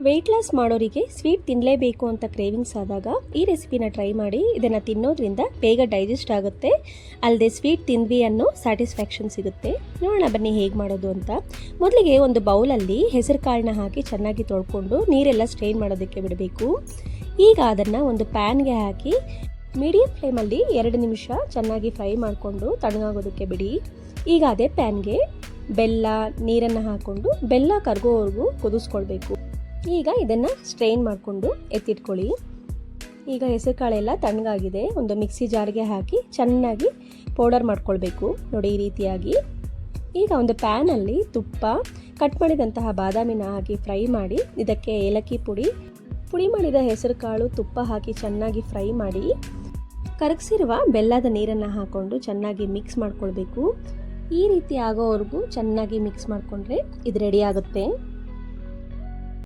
Weight loss ಮಾಡೋರಿಗೆ sweet ತಿನ್ನಲೇಬೇಕು ಅಂತ cravings ಆದಾಗ ಈ ರೆಸಿಪಿನ ಟ್ರೈ ಮಾಡಿ. ಇದನ್ನು ತಿನ್ನೋದ್ರಿಂದ ಬೇಗ ಡೈಜೆಸ್ಟ್ ಆಗುತ್ತೆ, ಅಲ್ಲದೆ ಸ್ವೀಟ್ ತಿಂದ್ವಿ ಅನ್ನೋ ಸ್ಯಾಟಿಸ್ಫ್ಯಾಕ್ಷನ್ ಸಿಗುತ್ತೆ. ನೋಡೋಣ ಬನ್ನಿ ಹೇಗೆ ಮಾಡೋದು ಅಂತ. ಮೊದಲಿಗೆ ಒಂದು ಬೌಲಲ್ಲಿ ಹೆಸರು ಕಾಳನ್ನ ಹಾಕಿ ಚೆನ್ನಾಗಿ ತೊಳ್ಕೊಂಡು ನೀರೆಲ್ಲ ಸ್ಟ್ರೈನ್ ಮಾಡೋದಕ್ಕೆ ಬಿಡಬೇಕು. ಈಗ ಅದನ್ನು ಒಂದು ಪ್ಯಾನ್ಗೆ ಹಾಕಿ ಮೀಡಿಯಂ ಫ್ಲೇಮಲ್ಲಿ 2 ನಿಮಿಷ ಚೆನ್ನಾಗಿ ಫ್ರೈ ಮಾಡಿಕೊಂಡು ತಣ್ಣಗಾಗೋದಕ್ಕೆ ಬಿಡಿ. ಈಗ ಅದೇ ಪ್ಯಾನ್ಗೆ ಬೆಲ್ಲ ನೀರನ್ನು ಹಾಕ್ಕೊಂಡು ಬೆಲ್ಲ ಕರಗೋವರೆಗೂ ಕುದಿಸ್ಕೊಳ್ಬೇಕು. ಈಗ ಇದನ್ನು ಸ್ಟ್ರೈನ್ ಮಾಡಿಕೊಂಡು ಎತ್ತಿಟ್ಕೊಳ್ಳಿ. ಈಗ ಹೆಸರು ಕಾಳೆಲ್ಲ ತಣ್ಣಗಾಗಿದೆ. ಒಂದು ಮಿಕ್ಸಿ ಜಾರ್ಗೆ ಹಾಕಿ ಚೆನ್ನಾಗಿ ಪೌಡರ್ ಮಾಡ್ಕೊಳ್ಬೇಕು. ನೋಡಿ ಈ ರೀತಿಯಾಗಿ. ಈಗ ಒಂದು ಪ್ಯಾನಲ್ಲಿ ತುಪ್ಪ, ಕಟ್ ಮಾಡಿದಂತಹ ಬಾದಾಮಿನ ಹಾಕಿ ಫ್ರೈ ಮಾಡಿ ಇದಕ್ಕೆ ಏಲಕ್ಕಿ ಪುಡಿ ಮಾಡಿದ ಹೆಸರು ಕಾಳು ತುಪ್ಪ ಹಾಕಿ ಚೆನ್ನಾಗಿ ಫ್ರೈ ಮಾಡಿ ಕರಗಿಸಿರುವ ಬೆಲ್ಲದ ನೀರನ್ನು ಹಾಕ್ಕೊಂಡು ಚೆನ್ನಾಗಿ ಮಿಕ್ಸ್ ಮಾಡ್ಕೊಳ್ಬೇಕು. ಈ ರೀತಿ ಆಗೋವರೆಗೂ ಚೆನ್ನಾಗಿ ಮಿಕ್ಸ್ ಮಾಡಿಕೊಂಡ್ರೆ ಇದು ರೆಡಿ ಆಗುತ್ತೆ.